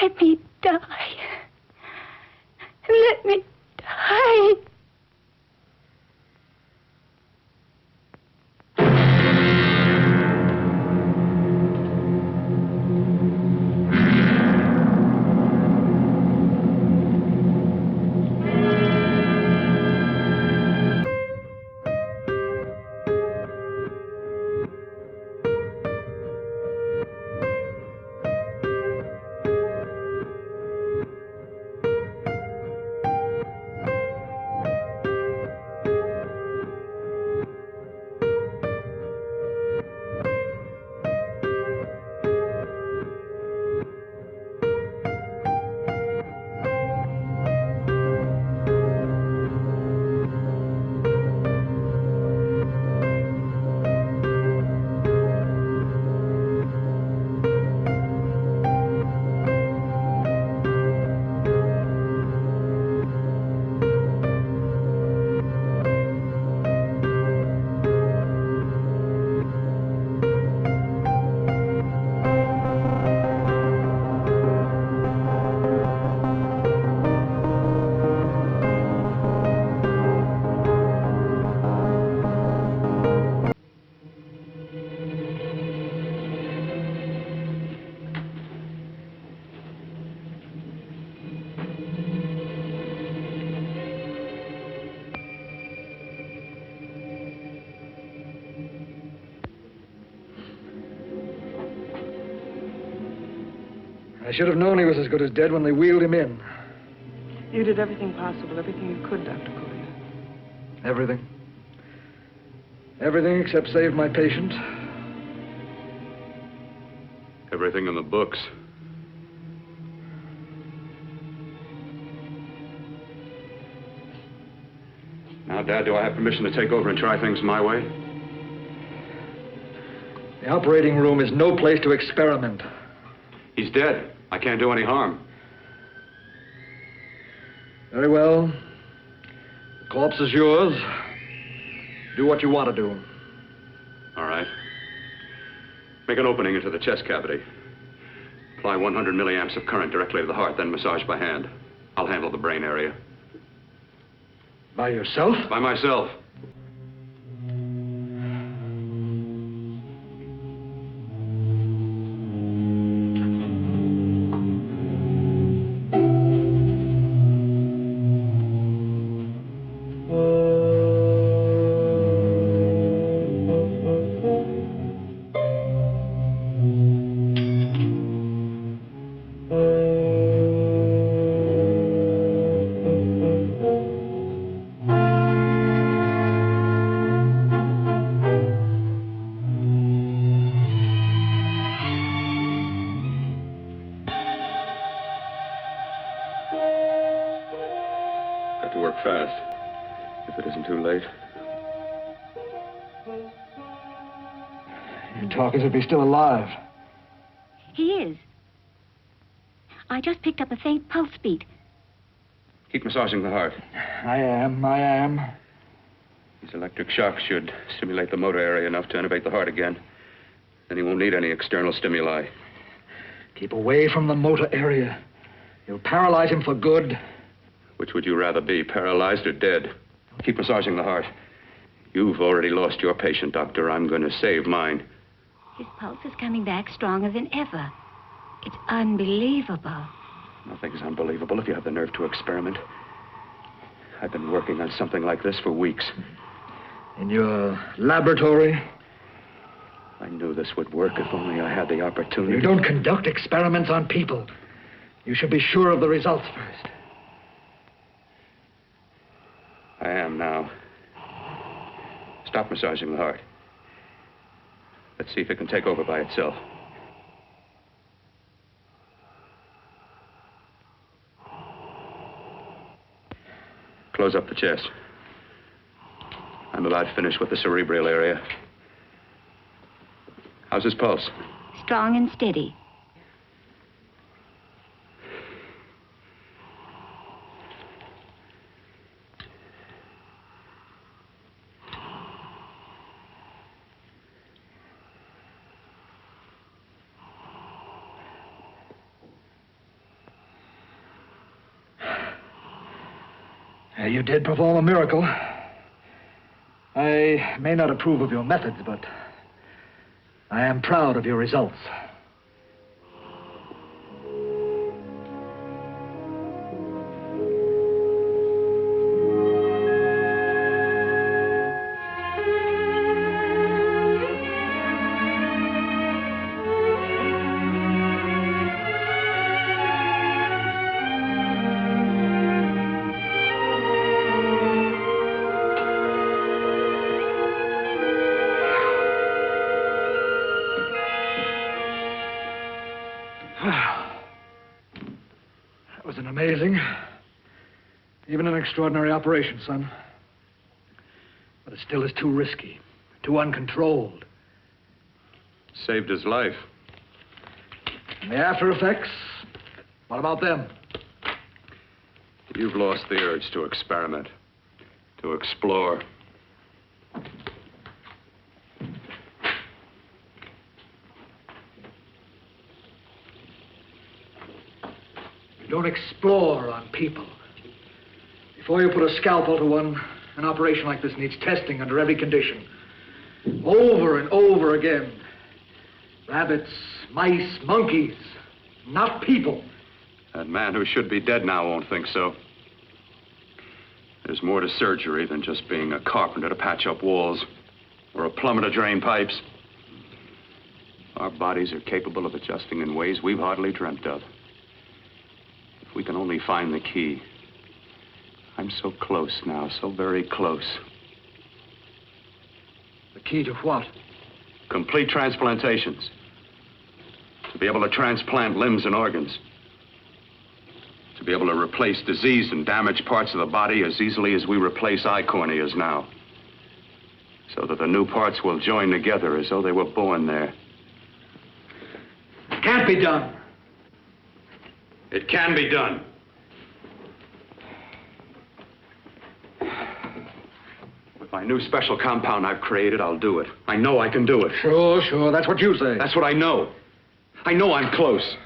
Let me die. Let me die. I should have known he was as good as dead when they wheeled him in. You did everything possible, everything you could, Dr. Cortner. Everything. Everything except save my patient. Everything in the books. Now, Dad, do I have permission to take over and try things my way? The operating room is no place to experiment. He's dead. I can't do any harm. Very well. The corpse is yours. Do what you want to do. All right. Make an opening into the chest cavity. Apply 100 milliamps of current directly to the heart, then massage by hand. I'll handle the brain area. By yourself? By myself. Got to work fast, if it isn't too late. You talk as if he's still alive. He is. I just picked up a faint pulse beat. Keep massaging the heart. I am. These electric shocks should stimulate the motor area enough to innervate the heart again. Then he won't need any external stimuli. Keep away from the motor area. You'll paralyze him for good. Which would you rather be, paralyzed or dead? Keep massaging the heart. You've already lost your patient, Doctor. I'm going to save mine. His pulse is coming back stronger than ever. It's unbelievable. Nothing's unbelievable if you have the nerve to experiment. I've been working on something like this for weeks. In your laboratory? I knew this would work if only I had the opportunity. You don't conduct experiments on people. You should be sure of the results first. I am now. Stop massaging the heart. Let's see if it can take over by itself. Close up the chest. I'm about finished with the cerebral area. How's his pulse? Strong and steady. You did perform a miracle. I may not approve of your methods, but I am proud of your results. That was an amazing, even an extraordinary operation, son. But it still is too risky, too uncontrolled. Saved his life. And the after effects, what about them? You've lost the urge to experiment, to explore. You don't explore on people. Before you put a scalpel to one, an operation like this needs testing under every condition. Over and over again. Rabbits, mice, monkeys, not people. That man who should be dead now won't think so. There's more to surgery than just being a carpenter to patch up walls or a plumber to drain pipes. Our bodies are capable of adjusting in ways we've hardly dreamt of. If we can only find the key. I'm so close now, so very close. The key to what? Complete transplantations. To be able to transplant limbs and organs. To be able to replace diseased and damaged parts of the body as easily as we replace eye corneas now. So that the new parts will join together as though they were born there. It can't be done. It can be done. With my new special compound I've created, I'll do it. I know I can do it. Sure, that's what you say. That's what I know. I know I'm close.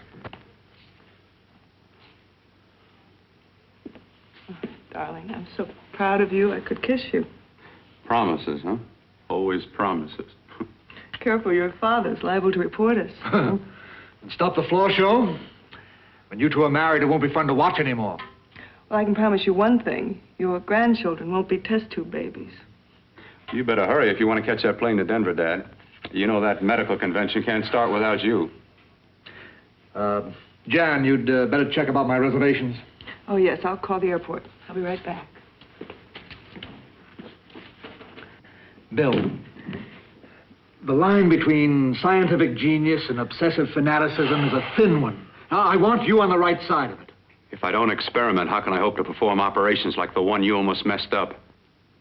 Oh, darling, I'm so proud of you, I could kiss you. Promises, huh? Always promises. Careful, your father's liable to report us. And stop the floor show? When you two are married, it won't be fun to watch anymore. Well, I can promise you one thing. Your grandchildren won't be test tube babies. You better hurry if you want to catch that plane to Denver, Dad. You know that medical convention can't start without you. Jan, you'd better check about my reservations. Oh, yes, I'll call the airport. I'll be right back. Bill, the line between scientific genius and obsessive fanaticism is a thin one. Now, I want you on the right side of it. If I don't experiment, how can I hope to perform operations like the one you almost messed up?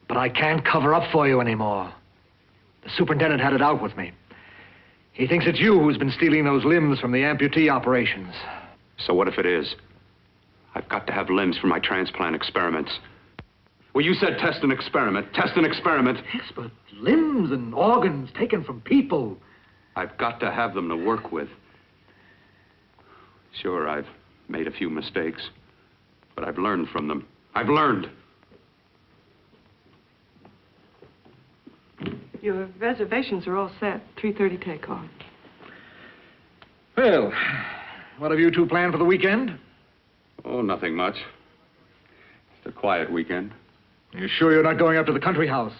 But I can't cover up for you anymore. The superintendent had it out with me. He thinks it's you who's been stealing those limbs from the amputee operations. So what if it is? I've got to have limbs for my transplant experiments. Well, you said test and experiment. Test and experiment. Yes, but limbs and organs taken from people. I've got to have them to work with. Sure, I've made a few mistakes, but I've learned from them. I've learned. Your reservations are all set. 3:30 takeoff. Well, what have you two planned for the weekend? Oh, nothing much. It's a quiet weekend. You sure you're not going up to the country house?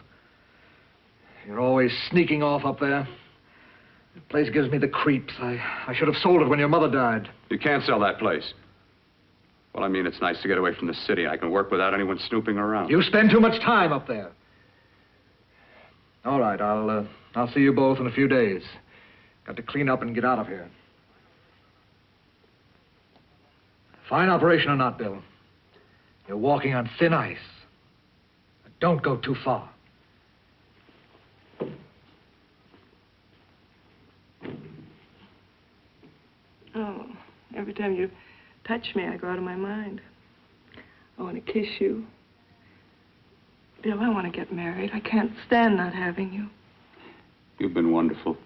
You're always sneaking off up there. The place gives me the creeps. I should have sold it when your mother died. You can't sell that place. Well, I mean, it's nice to get away from the city. I can work without anyone snooping around. You spend too much time up there. All right, I'll see you both in a few days. Got to clean up and get out of here. Fine operation or not, Bill, you're walking on thin ice. Don't go too far. Oh, every time you touch me, I go out of my mind. I want to kiss you. Bill, I want to get married. I can't stand not having you. You've been wonderful.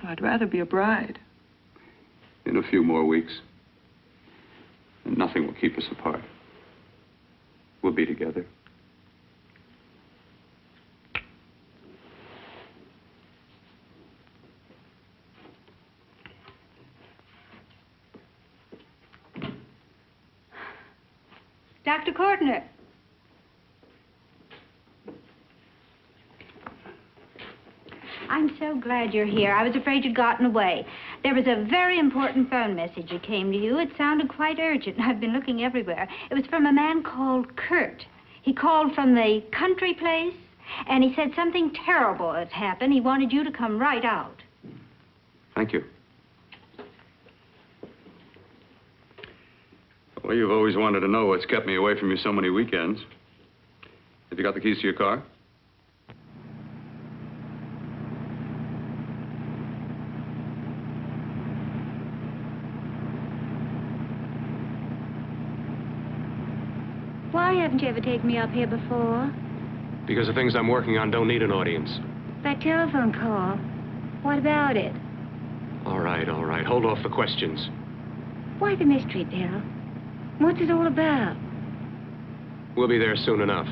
I'd rather be a bride. In a few more weeks. And nothing will keep us apart. We'll be together. Dr. Cortner. I'm so glad you're here. I was afraid you'd gotten away. There was a very important phone message that came to you. It sounded quite urgent. I've been looking everywhere. It was from a man called Kurt. He called from the country place, and he said something terrible has happened. He wanted you to come right out. Thank you. Well, you've always wanted to know what's kept me away from you so many weekends. Have you got the keys to your car? Why haven't you ever taken me up here before? Because the things I'm working on don't need an audience. That telephone call. What about it? All right, all right. Hold off the questions. Why the mystery, Bill? What's it all about? We'll be there soon enough.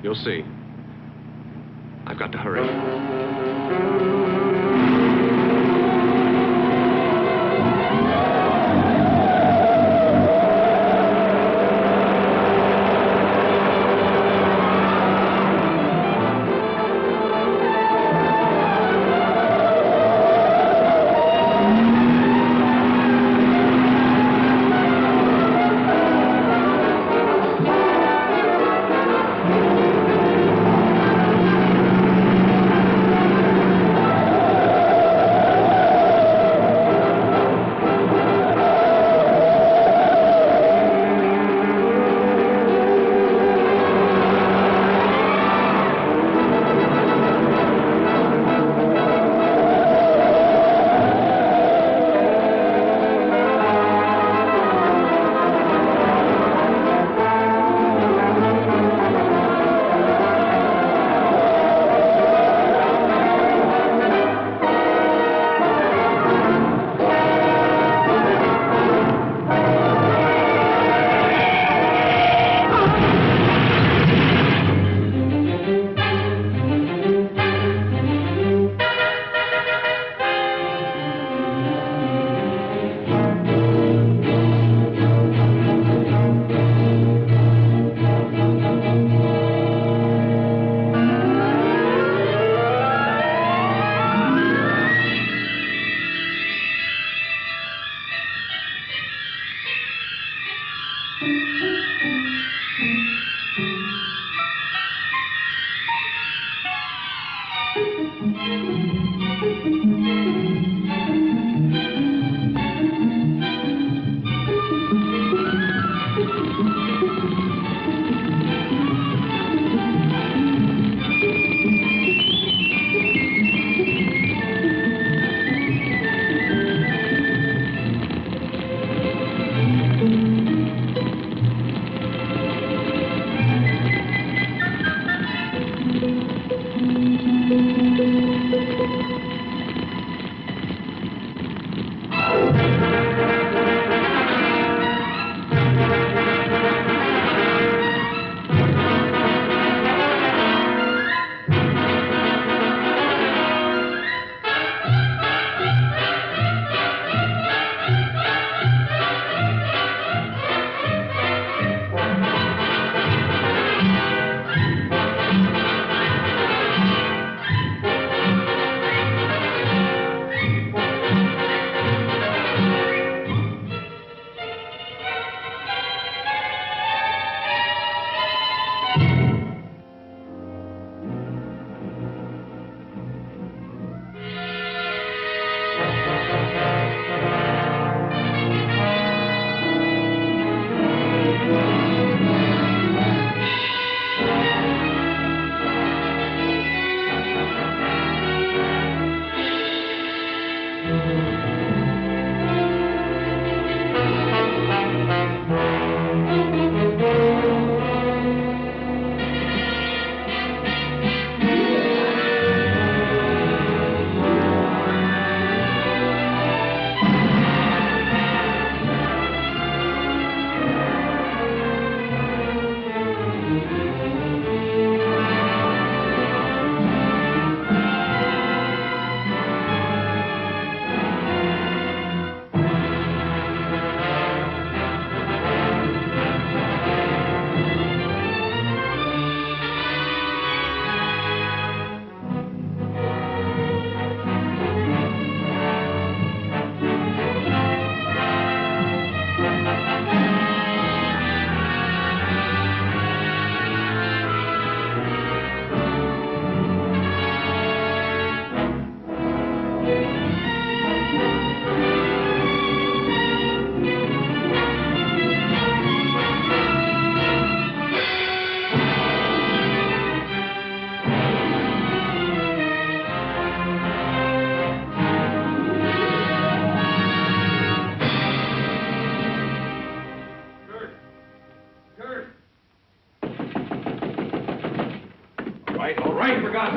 You'll see. I've got to hurry.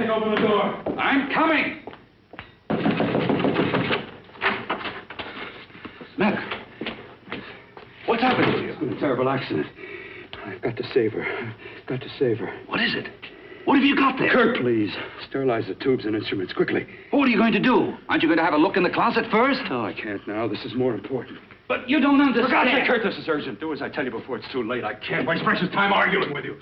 Something open the door. I'm coming. Mac, what's happened to you? It's been a terrible accident. I've got to save her. I've got to save her. What is it? What have you got there? Kirk, please. Sterilize the tubes and instruments, quickly. What are you going to do? Aren't you going to have a look in the closet first? No, I can't now. This is more important. But you don't understand. For God's sake, Kurt, this is urgent. Do as I tell you before it's too late. I can't waste precious time arguing with you.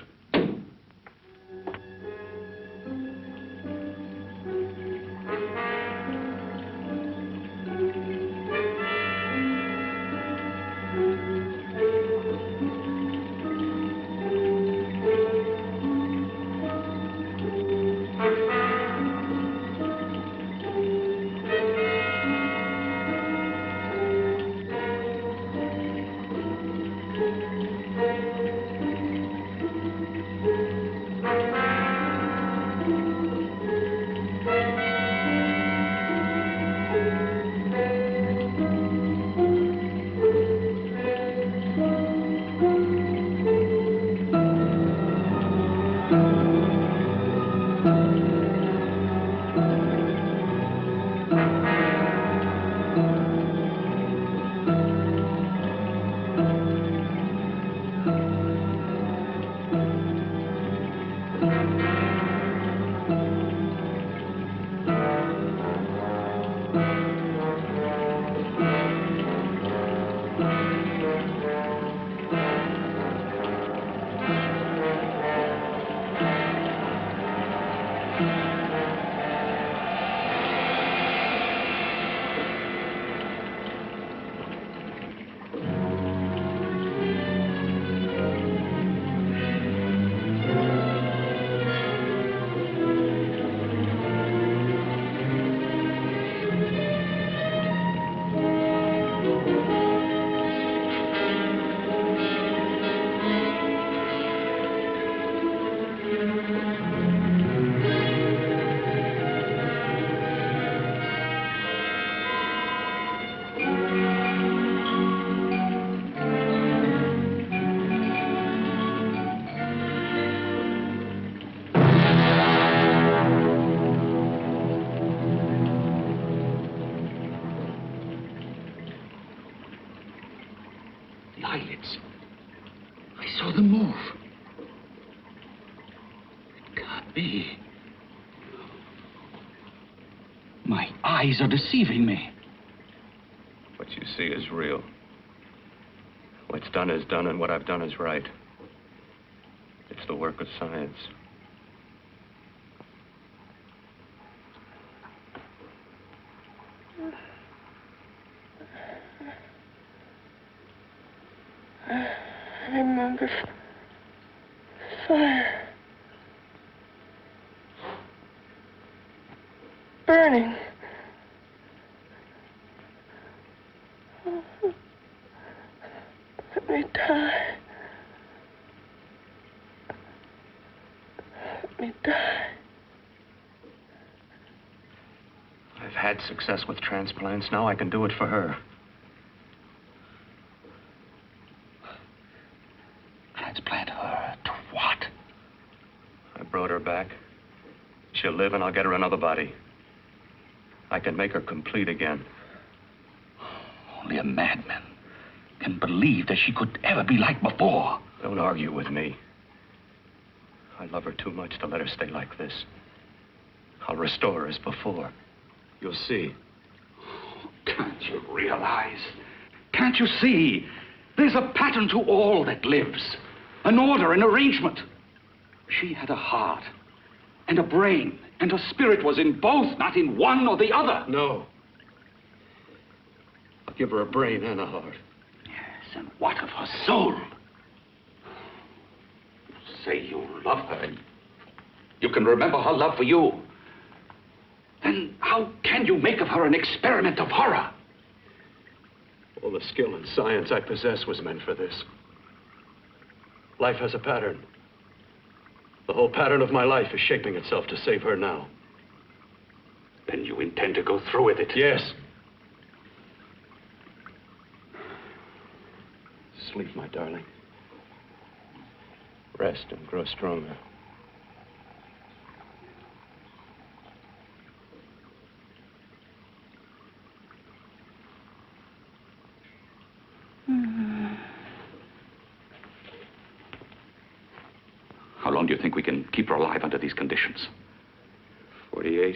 Eyelids. I saw them move. It can't be. My eyes are deceiving me. What you see is real. What's done is done, and what I've done is right. It's the work of science. I remember fire. Burning. Let me die. Let me die. I've had success with transplants. Now I can do it for her. Transplant her to what? I brought her back. She'll live, and I'll get her another body. I can make her complete again. Only a madman can believe that she could ever be like before. Don't argue with me. I love her too much to let her stay like this. I'll restore her as before. You'll see. Can't you realize? Can't you see? There's a pattern to all that lives. An order, an arrangement. She had a heart and a brain, and her spirit was in both, not in one or the other. No. I'll give her a brain and a heart. Yes, and what of her soul? You say you love her, and you can remember her love for you. Then how can you make of her an experiment of horror? All the skill and science I possess was meant for this. Life has a pattern. The whole pattern of my life is shaping itself to save her now. Then you intend to go through with it? Yes. Sleep, my darling. Rest and grow stronger. How long do you think we can keep her alive under these conditions? 48.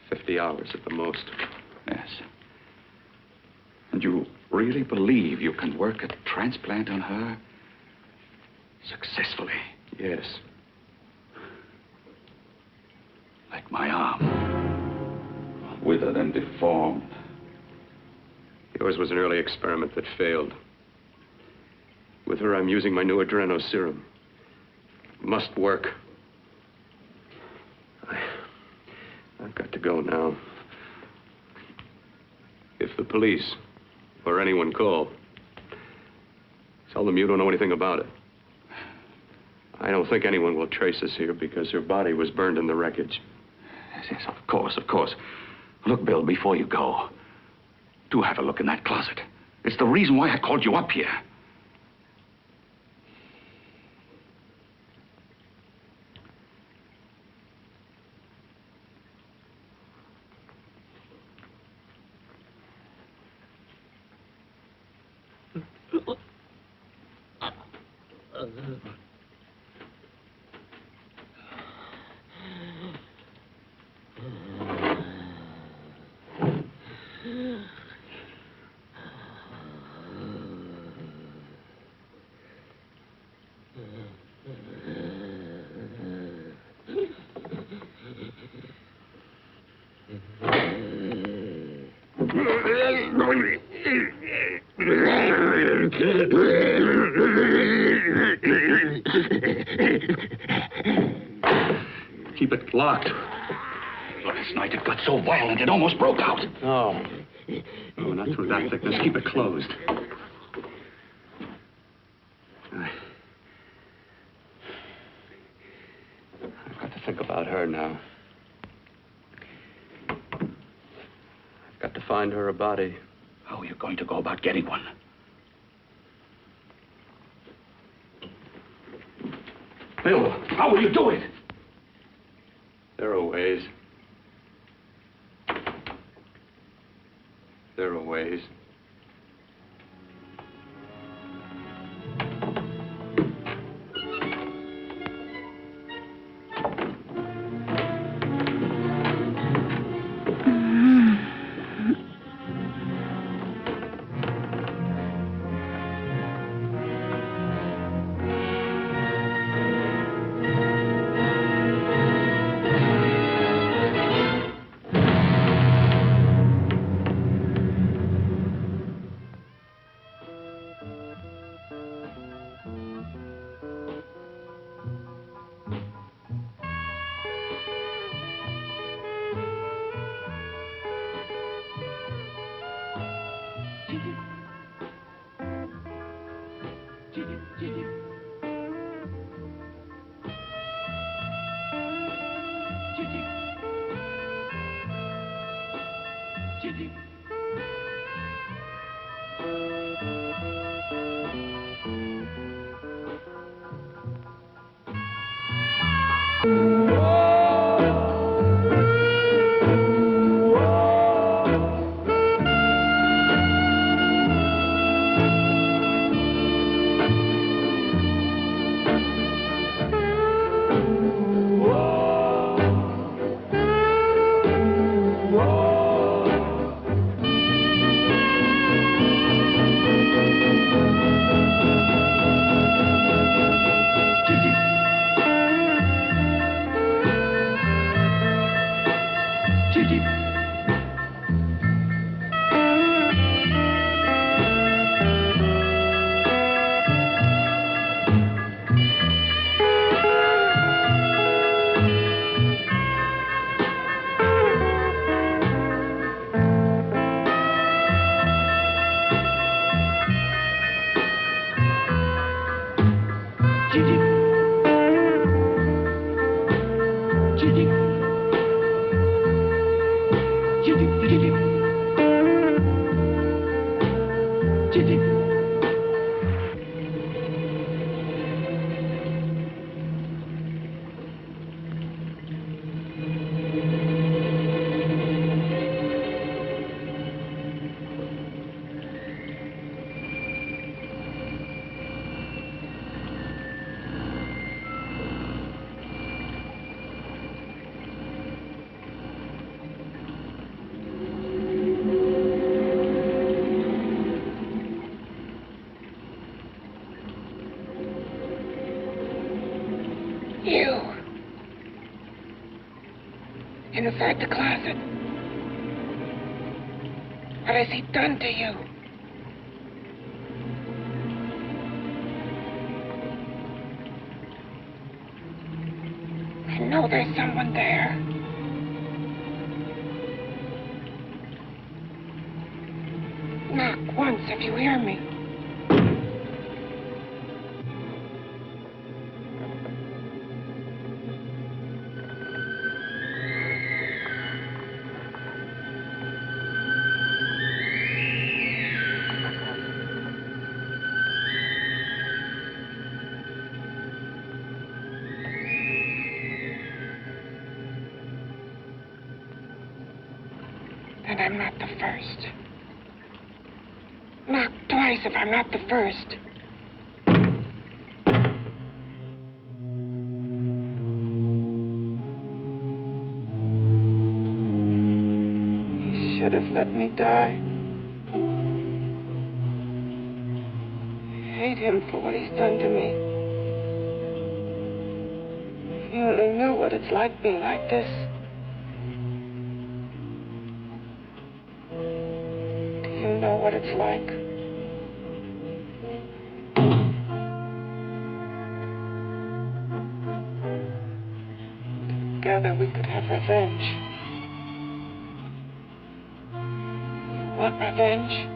50 hours at the most. Yes. And you really believe you can work a transplant on her successfully? Yes. Like my arm. Withered and deformed. Yours was an early experiment that failed. With her, I'm using my new adreno serum. Must work. I've got to go now. If the police or anyone call, tell them you don't know anything about it. I don't think anyone will trace us here because her body was burned in the wreckage. Yes, of course, of course. Look, Bill, before you go, do have a look in that closet. It's the reason why I called you up here. Keep it locked. Last night it got so violent it almost broke out. No. No, not through that thickness. Keep it closed. I've got to think about her now. I've got to find her a body. How are you going to go about getting one? Bill, how will you do it? There are ways. There are ways. inside the closet. What has he done to you? I know there's someone there. Knock once if you hear me. And I'm not the first. Knock twice if I'm not the first. He should have let me die. I hate him for what he's done to me. If you only knew what it's like being like this. You know what it's like. Together we could have revenge. You want revenge?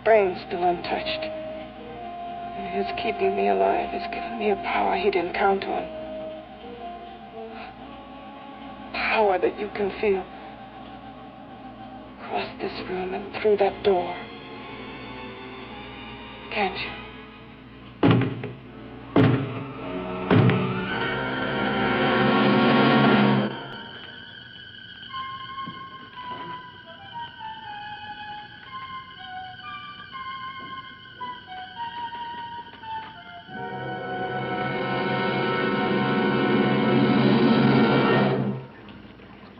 Brain's still untouched. And his keeping me alive has given me a power he didn't count on. Power that you can feel. Across this room and through that door. Can't you?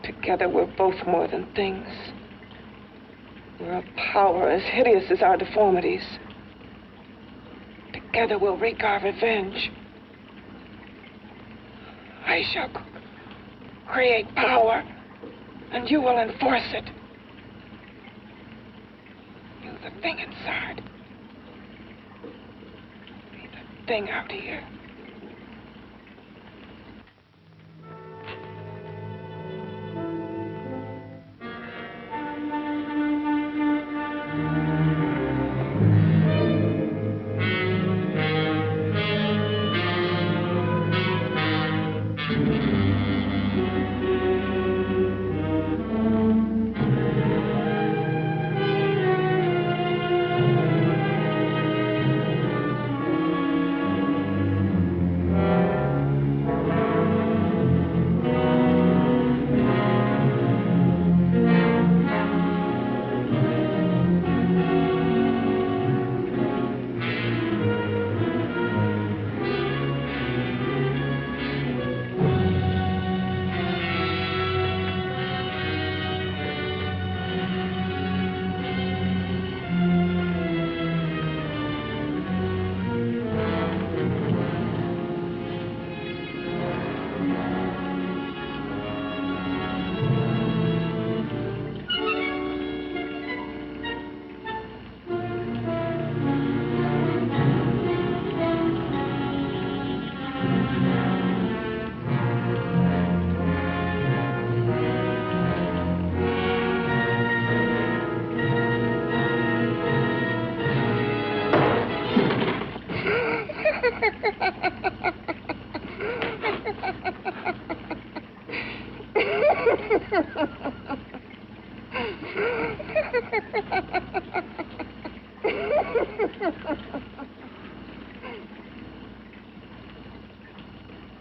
Together we're both more than things. We're a power as hideous as our deformities. Together we'll wreak our revenge. I shall create power, and you will enforce it. You, the thing inside. Be the thing out here.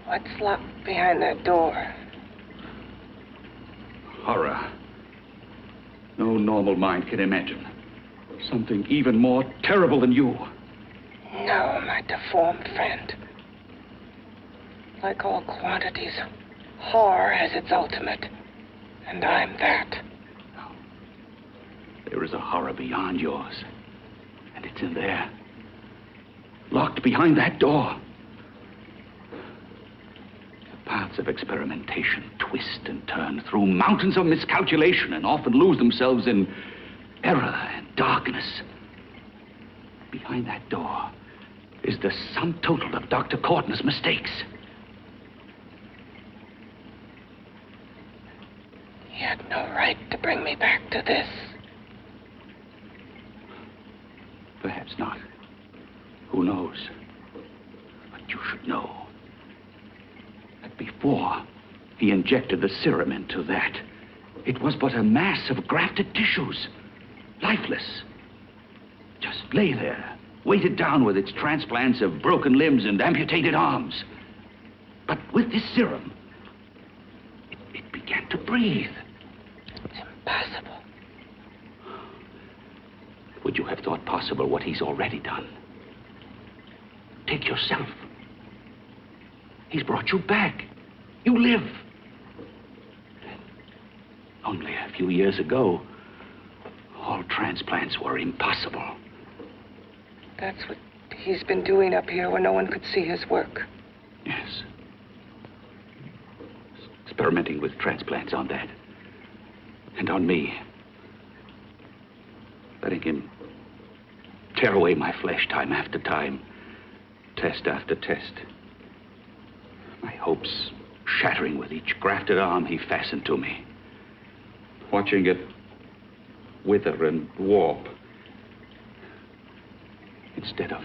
What's locked behind that door? Horror. No normal mind can imagine. Something even more terrible than you. No, my deformed friend. Like all quantities, horror has its ultimate. And I'm that. No. There is a horror beyond yours. And it's in there. Locked behind that door. The paths of experimentation twist and turn through mountains of miscalculation and often lose themselves in error and darkness. Behind that door is the sum total of Dr. Cortner's mistakes. He had no right to bring me back to this. Perhaps not. Who knows? But you should know that before he injected the serum into that, it was but a mass of grafted tissues, lifeless. Just lay there, weighted down with its transplants of broken limbs and amputated arms. But with this serum, it began to breathe. It's impossible. Would you have thought possible what he's already done? Take yourself. He's brought you back. You live. Only a few years ago, all transplants were impossible. That's what he's been doing up here where no one could see his work. Yes. Experimenting with transplants on that. And on me. Letting him tear away my flesh time after time. Test after test. My hopes shattering with each grafted arm he fastened to me. Watching it wither and warp. Instead of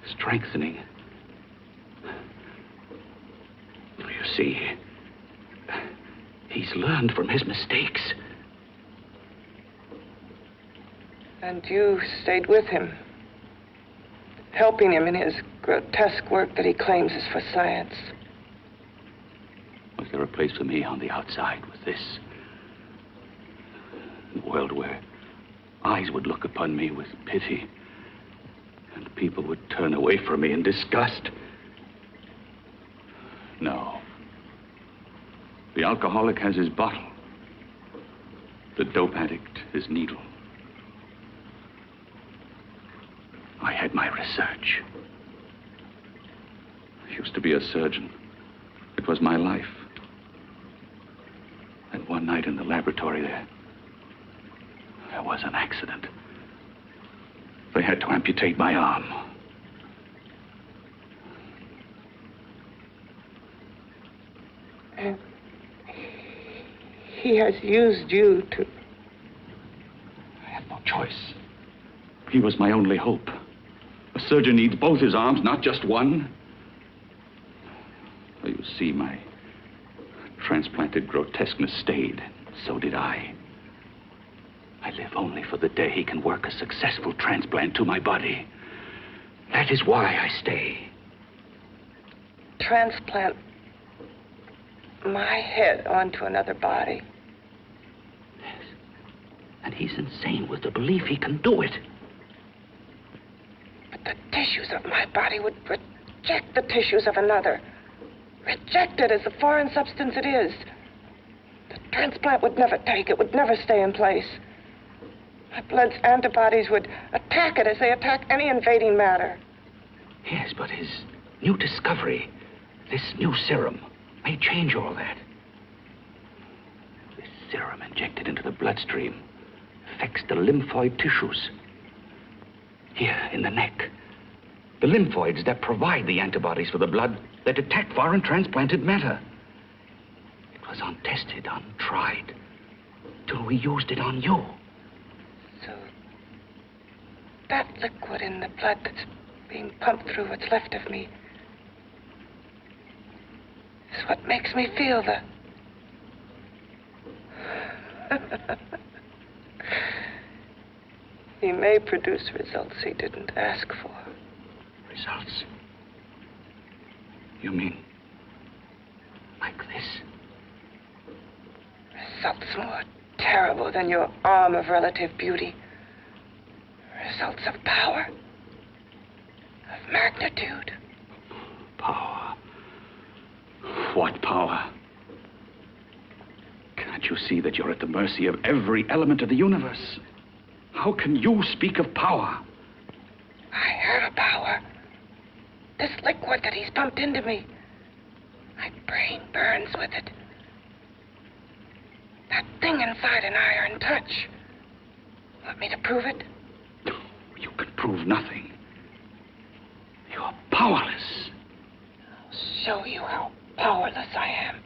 strengthening. You see, he's learned from his mistakes. And you stayed with him, helping him in his grotesque work that he claims is for science. Was there a place for me on the outside with this? A world where eyes would look upon me with pity and people would turn away from me in disgust? No. The alcoholic has his bottle. The dope addict his needle. I had my research. I used to be a surgeon. It was my life. And one night in the laboratory there was an accident. They had to amputate my arm. And he has used you to... I had no choice. He was my only hope. A surgeon needs both his arms, not just one. Well, you see, my transplanted grotesqueness stayed. So did I. I live only for the day he can work a successful transplant to my body. That is why I stay. Transplant my head onto another body. Yes. And he's insane with the belief he can do it. But the tissues of my body would reject the tissues of another. Reject it as the foreign substance it is. The transplant would never take it, would never stay in place. My blood's antibodies would attack it as they attack any invading matter. Yes, but his new discovery, this new serum, may change all that. This serum injected into the bloodstream affects the lymphoid tissues. Here, in the neck. The lymphoids that provide the antibodies for the blood that attack foreign transplanted matter. It was untested, untried, till we used it on you. So, that liquid in the blood that's being pumped through what's left of me is what makes me feel the... He may produce results he didn't ask for. Results? You mean like this? Results more terrible than your arm of relative beauty. Results of power, of magnitude. Power. What power? Can't you see that you're at the mercy of every element of the universe? How can you speak of power? I have a power. This liquid that he's pumped into me. My brain burns with it. That thing inside an iron touch. Want me to prove it? You can prove nothing. You're powerless. I'll show you how powerless I am.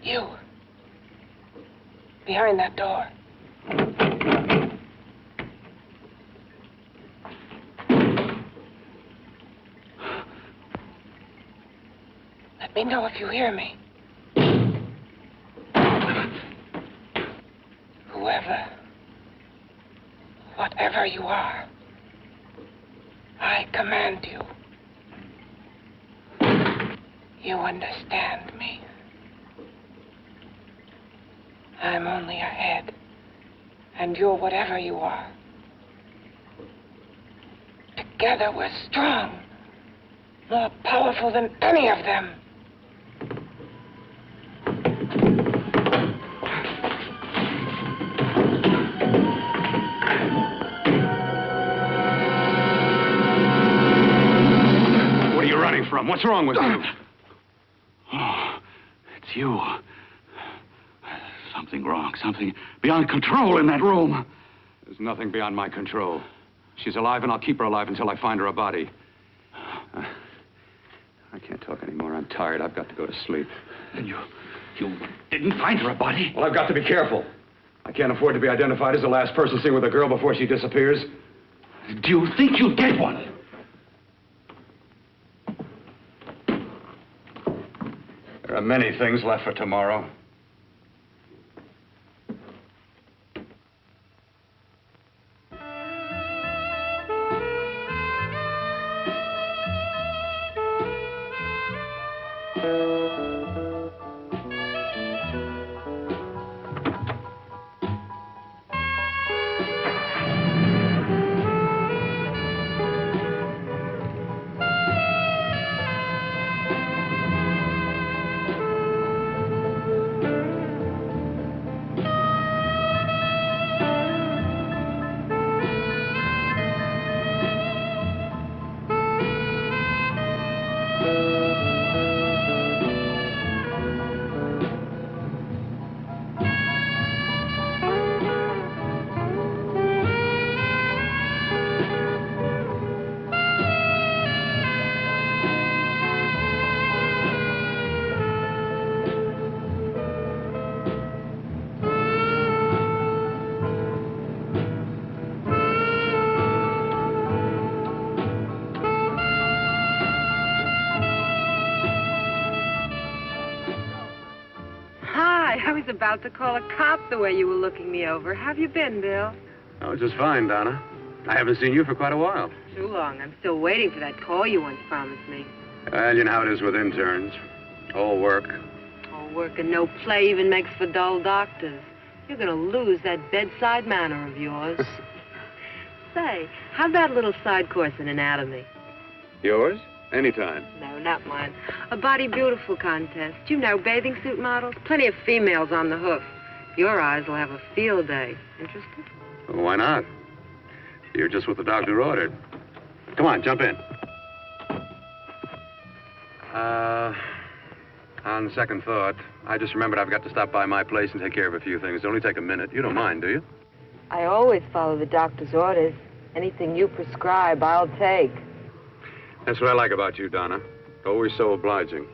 You. Behind that door. Let me know if you hear me. Whoever, whatever you are, I command you. You understand me. I'm only a head, and you're whatever you are. Together we're strong, more powerful than any of them. What are you running from? What's wrong with you? Oh, it's you. Something wrong, something beyond control in that room. There's nothing beyond my control. She's alive, and I'll keep her alive until I find her a body. I can't talk anymore. I'm tired. I've got to go to sleep. And you didn't find her a body? Well, I've got to be careful. I can't afford to be identified as the last person seen with a girl before she disappears. Do you think you'll get one? There are many things left for tomorrow. I was about to call a cop the way you were looking me over. How have you been, Bill? Oh, just fine, Donna. I haven't seen you for quite a while. Too long. I'm still waiting for that call you once promised me. Well, you know how it is with interns. All work. All work and no play even makes for dull doctors. You're going to lose that bedside manner of yours. Say, how'd that little side course in anatomy? Yours? Anytime. No, not mine. A body beautiful contest. You know, bathing suit models. Plenty of females on the hoof. Your eyes will have a field day. Interested? Well, why not? You're just what the doctor ordered. Come on, jump in. On second thought, I just remembered I've got to stop by my place and take care of a few things. It'll only take a minute. You don't mind, do you? I always follow the doctor's orders. Anything you prescribe, I'll take. That's what I like about you, Donna. Always so obliging.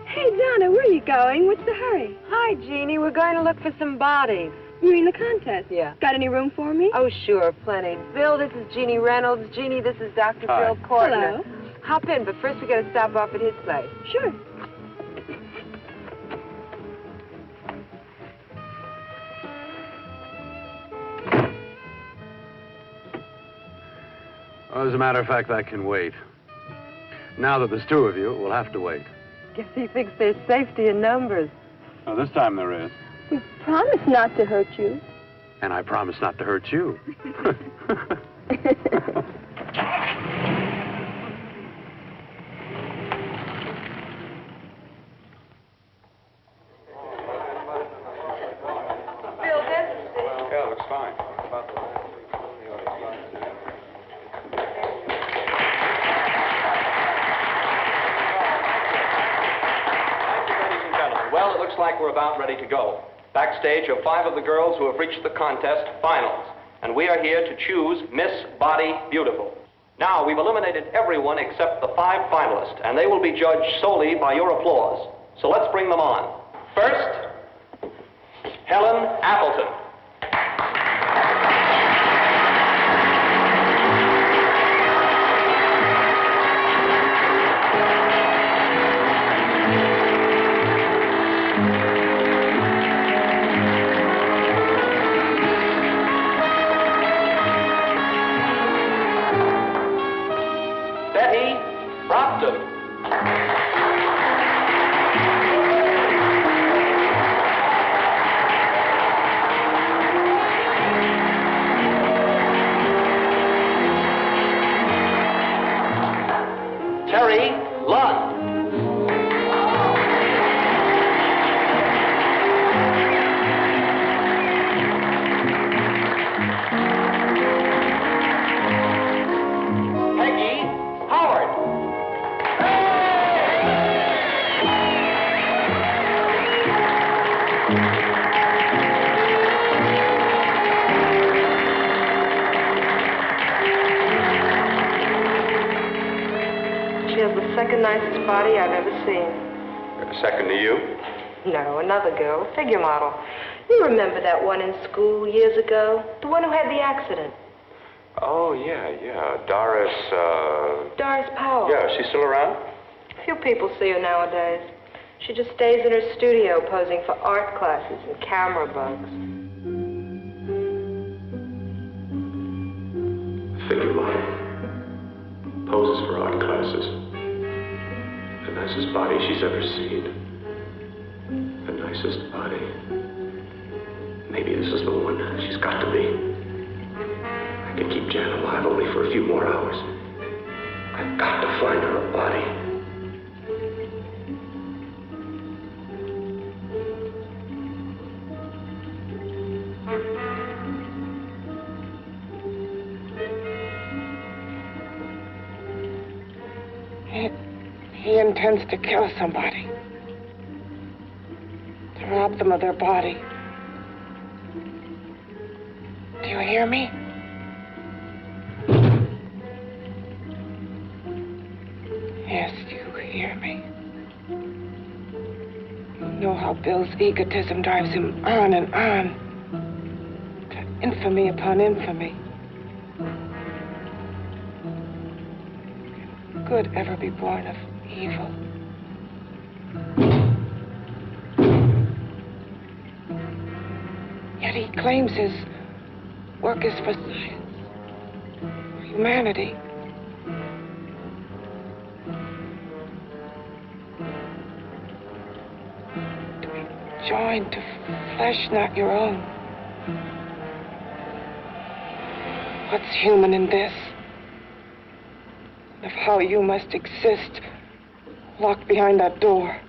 Hey, Donna, where are you going? What's the hurry? Hi, Jeannie. We're going to look for some bodies. You mean the contest? Yeah. Got any room for me? Oh, sure, plenty. Bill, this is Jeannie Reynolds. Jeannie, this is Dr. Hi. Bill Cortner. Hello. Hop in, but first we got to stop off at his place. Sure. Well, as a matter of fact, that can wait. Now that there's two of you, we'll have to wait. Guess he thinks there's safety in numbers. Oh, this time there is. We promised not to hurt you. And I promise not to hurt you. Yeah, looks fine. Well, it looks like we're about ready to go. Backstage are 5 of the girls who have reached the contest finals, and we are here to choose Miss Body Beautiful. Now, we've eliminated everyone except the 5 finalists, and they will be judged solely by your applause. So let's bring them on. First, Helen Appleton. Second nicest body I've ever seen. Second to you? No, another girl, figure model. You remember that one in school years ago? The one who had the accident. Oh, yeah. Doris, Doris Powell. Yeah, she's still around? Few people see her nowadays. She just stays in her studio posing for art classes and camera bugs. Figure model. Poses for art classes. The nicest body she's ever seen. The nicest body. Maybe this is the one. She's got to be. I can keep Jan alive only for a few more hours. I've got to find her a body. He intends to kill somebody. To rob them of their body. Do you hear me? Yes, you hear me. You know how Bill's egotism drives him on and on. To infamy upon infamy. Can good ever be born of evil? Yet he claims his work is for science, for humanity. To be joined to flesh not your own. What's human in this? Of how you must exist locked behind that door.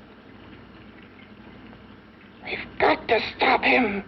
We've got to stop him.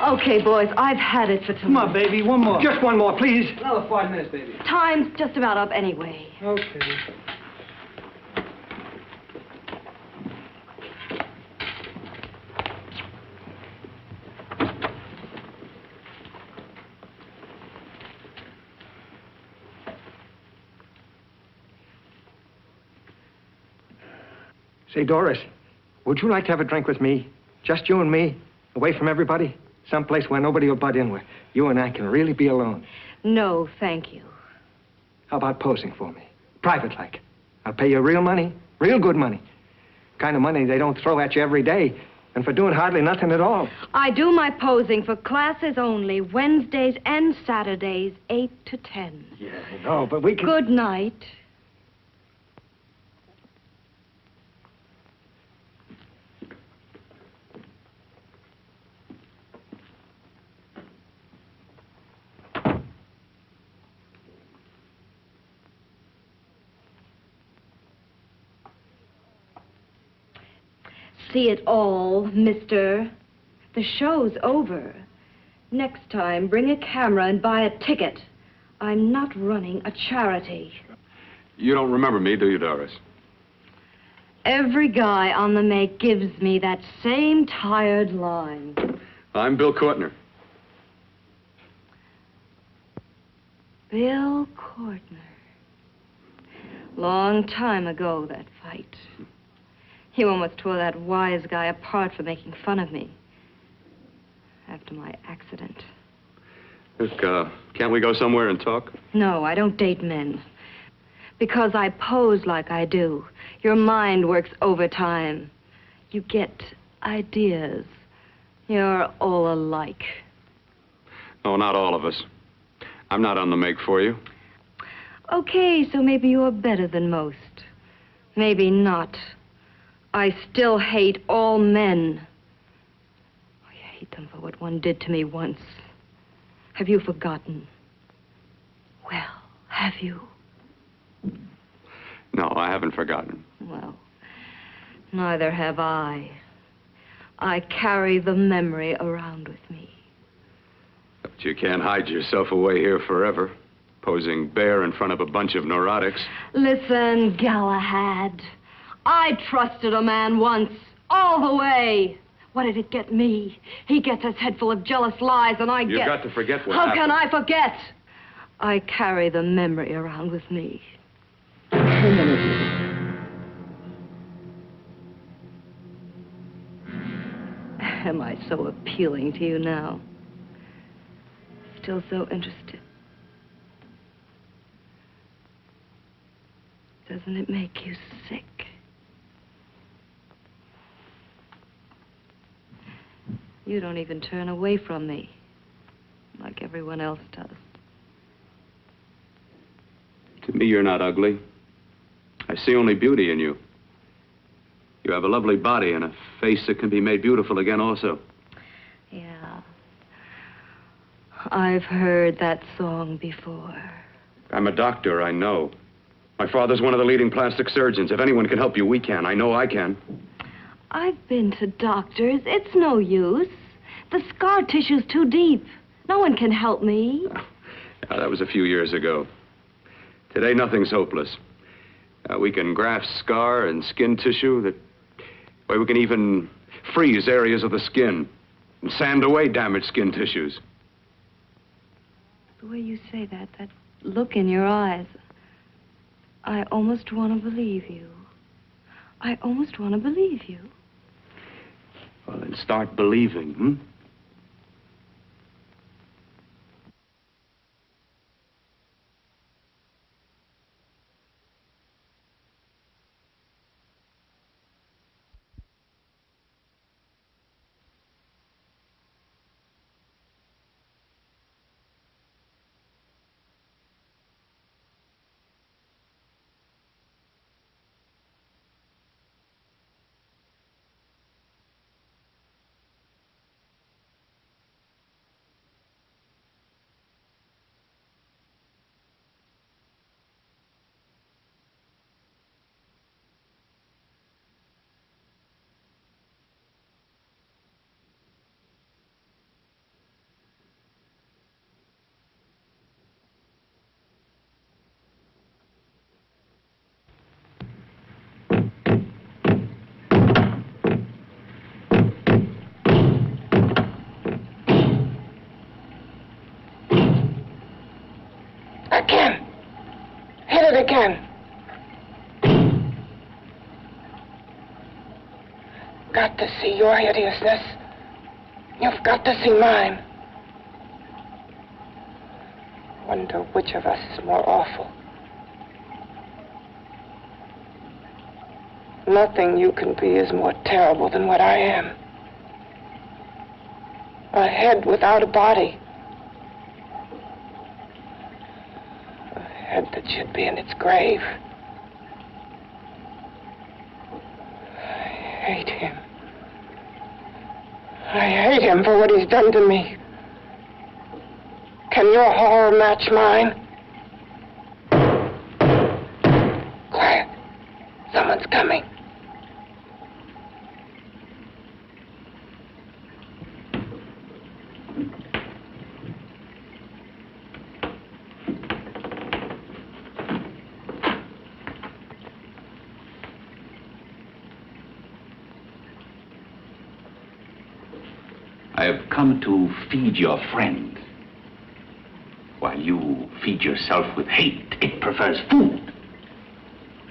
Okay, boys, I've had it for tonight. Come on, baby, one more. Just one more, please. Another 5 minutes, baby. Time's just about up anyway. Okay. Say, Doris, would you like to have a drink with me? Just you and me, away from everybody? Someplace where nobody will butt in, where you and I can really be alone. No, thank you. How about posing for me? Private like. I'll pay you real money, real good money. Kind of money they don't throw at you every day, and for doing hardly nothing at all. I do my posing for classes only, Wednesdays and Saturdays, 8 to 10. Yeah, I know, but we can... Good night. See it all, mister. The show's over. Next time, bring a camera and buy a ticket. I'm not running a charity. You don't remember me, do you, Doris? Every guy on the make gives me that same tired line. I'm Bill Cortner. Bill Cortner. Long time ago, that fight. You almost tore that wise guy apart for making fun of me. After my accident. Look, can't we go somewhere and talk? No, I don't date men. Because I pose like I do. Your mind works overtime. You get ideas. You're all alike. Oh, not all of us. I'm not on the make for you. Okay, so maybe you're better than most. Maybe not. I still hate all men. I hate them for what one did to me once. Have you forgotten? Well, have you? No, I haven't forgotten. Well, neither have I. I carry the memory around with me. But you can't hide yourself away here forever, posing bare in front of a bunch of neurotics. Listen, Galahad. I trusted a man once, all the way. What did it get me? He gets his head full of jealous lies, and You've got to forget what How happened. can I forget? I carry the memory around with me. Am I so appealing to you now? Still so interested? Doesn't it make you sick? You don't even turn away from me, like everyone else does. To me, you're not ugly. I see only beauty in you. You have a lovely body and a face that can be made beautiful again also. Yeah. I've heard that song before. I'm a doctor, I know. My father's one of the leading plastic surgeons. If anyone can help you, we can. I know I can. I've been to doctors. It's no use. The scar tissue's too deep. No one can help me. Yeah, that was a few years ago. Today, nothing's hopeless. We can graft scar and skin tissue that... Well, we can even freeze areas of the skin and sand away damaged skin tissues. The way you say that look in your eyes, I almost want to believe you. I almost want to believe you. Well, then start believing, hmm? it again. Got to see your hideousness. You've got to see mine. Wonder which of us is more awful. Nothing you can be is more terrible than what I am. A head without a body. A head that should be in its grave. I hate him. I hate him for what he's done to me. Can your horror match mine? Quiet. Someone's coming. I have come to feed your friend. While you feed yourself with hate, it prefers food.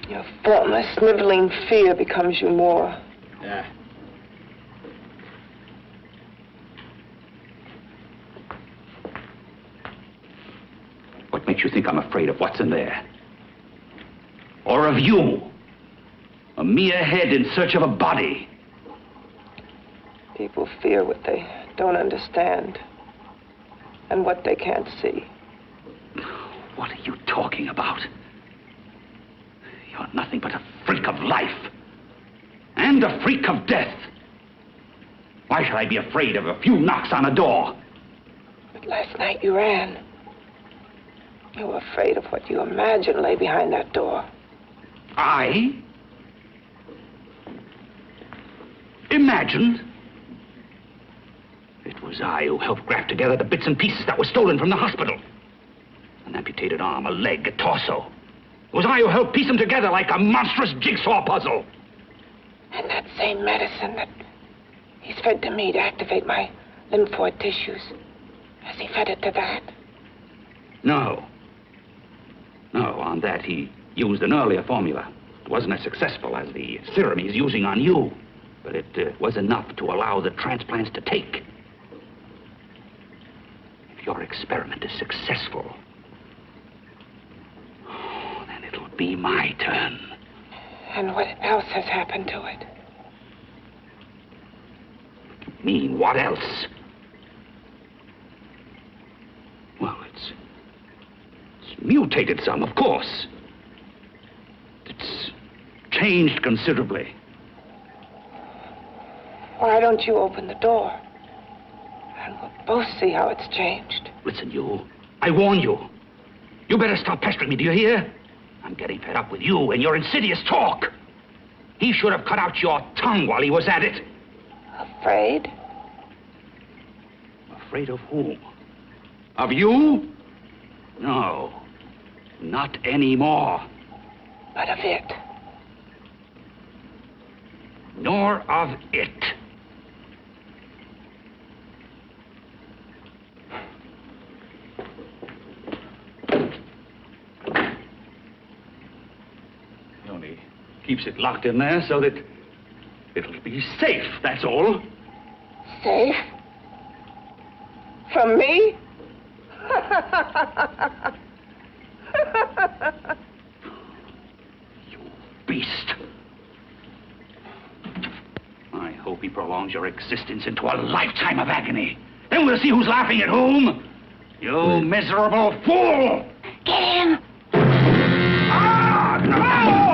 Your formless, sniveling fear becomes you more. Yeah. What makes you think I'm afraid of what's in there? Or of you? A mere head in search of a body. People fear what they don't understand and what they can't see. What are you talking about? You're nothing but a freak of life and a freak of death. Why should I be afraid of a few knocks on a door? But last night you ran. You were afraid of what you imagined lay behind that door. I? Imagined? It was I who helped graft together the bits and pieces that were stolen from the hospital. An amputated arm, a leg, a torso. It was I who helped piece them together like a monstrous jigsaw puzzle. And that same medicine that he's fed to me to activate my lymphoid tissues. Has he fed it to that? No. No, on that he used an earlier formula. It wasn't as successful as the serum he's using on you, but it was enough to allow the transplants to take. If your experiment is successful, then it'll be my turn. And what else has happened to it? You mean, what else? Well, it's mutated some, of course. It's changed considerably. Why don't you open the door? And we'll both see how it's changed. Listen, you. I warn you. You better stop pestering me, do you hear? I'm getting fed up with you and your insidious talk. He should have cut out your tongue while he was at it. Afraid? Afraid of whom? Of you? No. Not anymore. But of it. Nor of it. He only keeps it locked in there so that it'll be safe, that's all. Safe? From me? You beast. I hope he prolongs your existence into a lifetime of agony. Then we'll see who's laughing at whom. You miserable fool! Get him! Ah, no!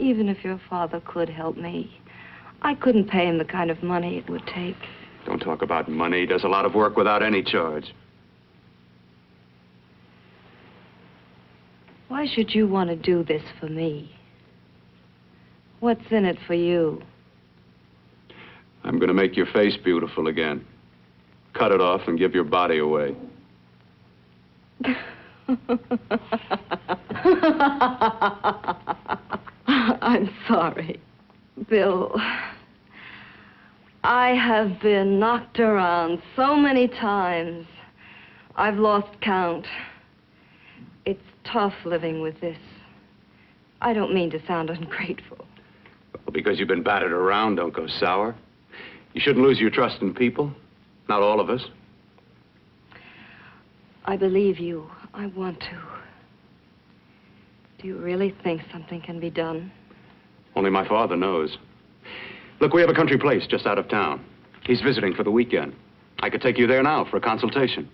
Even if your father could help me, I couldn't pay him the kind of money it would take. Don't talk about money. He does a lot of work without any charge. Why should you want to do this for me? What's in it for you? I'm going to make your face beautiful again. Cut it off and give your body away. I'm sorry, Bill. I have been knocked around so many times. I've lost count. It's tough living with this. I don't mean to sound ungrateful. Well, because you've been battered around, don't go sour. You shouldn't lose your trust in people. Not all of us. I believe you. I want to. Do you really think something can be done? Only my father knows. Look, we have a country place just out of town. He's visiting for the weekend. I could take you there now for a consultation.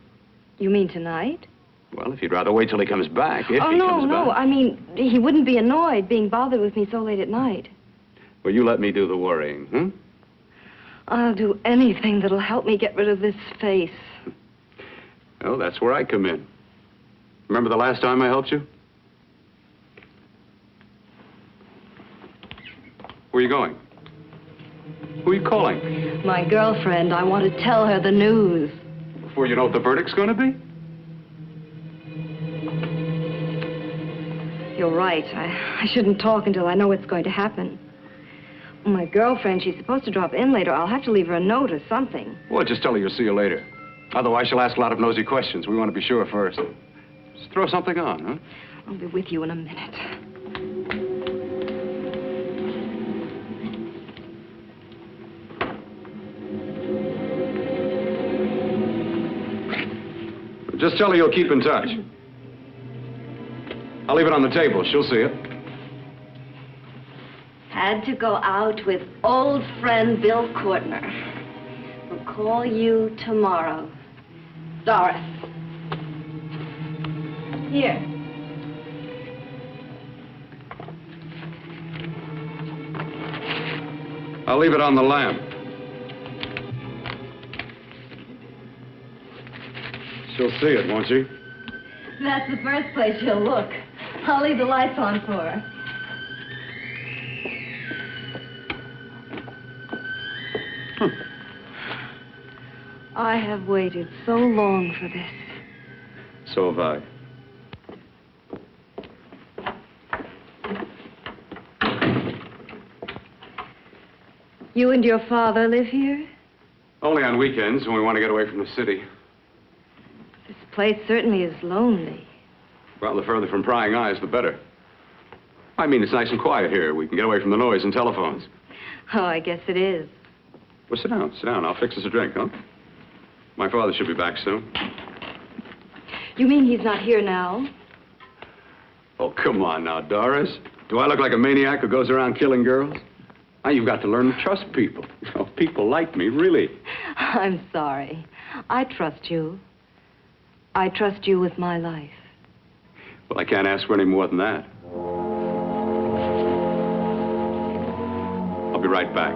You mean tonight? Well, if you'd rather wait till he comes back, if oh, he no, comes no. back. I mean, he wouldn't be annoyed being bothered with me so late at night. Well, you let me do the worrying, hmm? I'll do anything that'll help me get rid of this face. Well, that's where I come in. Remember the last time I helped you? Where are you going? Who are you calling? My girlfriend. I want to tell her the news. Before you know what the verdict's going to be? You're right. I shouldn't talk until I know what's going to happen. My girlfriend, she's supposed to drop in later. I'll have to leave her a note or something. Well, just tell her you'll see you later. Otherwise, she'll ask a lot of nosy questions. We want to be sure first. Just throw something on, huh? I'll be with you in a minute. Just tell her you'll keep in touch. I'll leave it on the table. She'll see it. Had to go out with old friend Bill Cortner. We'll call you tomorrow. Doris. Here. I'll leave it on the lamp. She'll see it, won't she? That's the first place she'll look. I'll leave the lights on for her. I have waited so long for this. So have I. You and your father live here? Only on weekends when we want to get away from the city. This place certainly is lonely. Well, the further from prying eyes, the better. I mean, it's nice and quiet here. We can get away from the noise and telephones. Oh, I guess it is. Well, sit down. Sit down. I'll fix us a drink, huh? My father should be back soon. You mean he's not here now? Oh, come on now, Doris. Do I look like a maniac who goes around killing girls? Now, you've got to learn to trust people. You know, people like me, really. I'm sorry. I trust you. I trust you with my life. Well, I can't ask for any more than that. I'll be right back.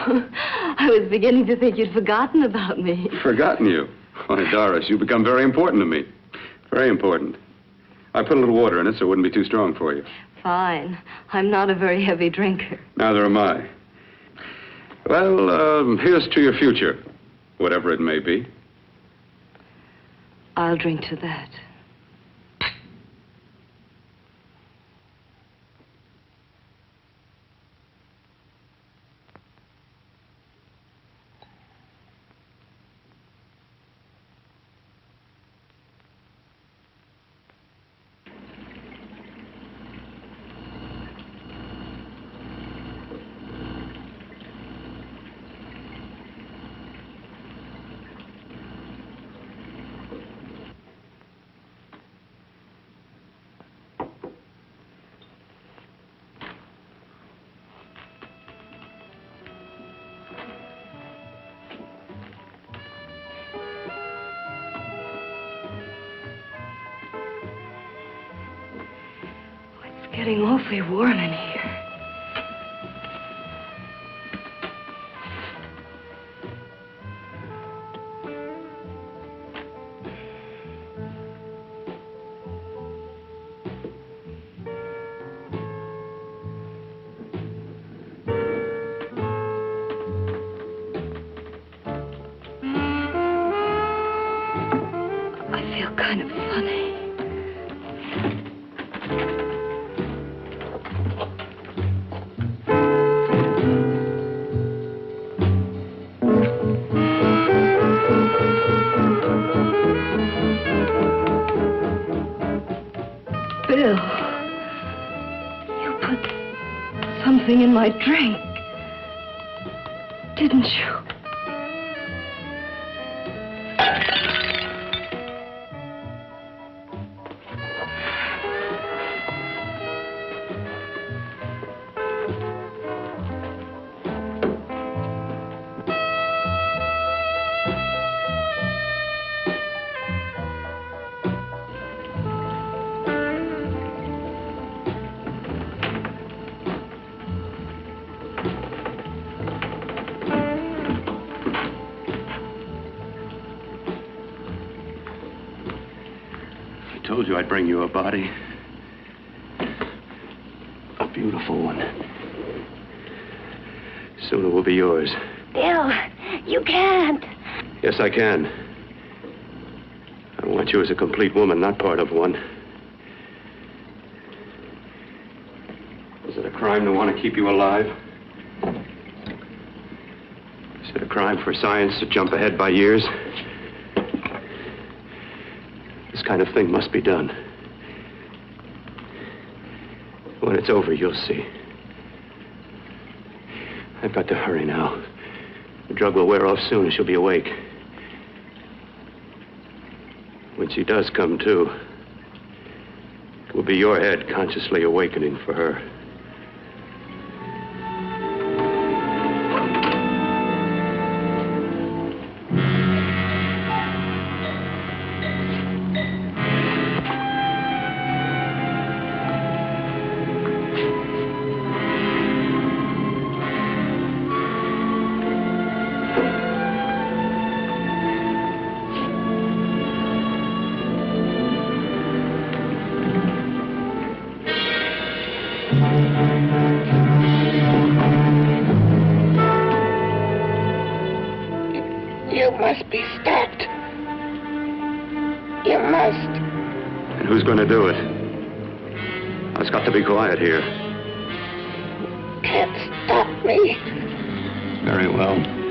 I was beginning to think you'd forgotten about me. Forgotten you? Why, Doris, you've become very important to me. Very important. I put a little water in it so it wouldn't be too strong for you. Fine. I'm not a very heavy drinker. Neither am I. Well, here's to your future, whatever it may be. I'll drink to that. It's getting awfully warm in here. I feel kind of funny. Bill, you put something in my drink, didn't you? I told you I'd bring you a body. A beautiful one. Soon it will be yours. Bill, you can't. Yes, I can. I want you as a complete woman, not part of one. Is it a crime to want to keep you alive? Is it a crime for science to jump ahead by years? This kind of thing must be done. When it's over, you'll see. I've got to hurry now. The drug will wear off soon and she'll be awake. When she does come to, it will be your head consciously awakening for her. You must be stopped. You must. And who's going to do it? It's got to be quiet here. Can't stop me. Very well.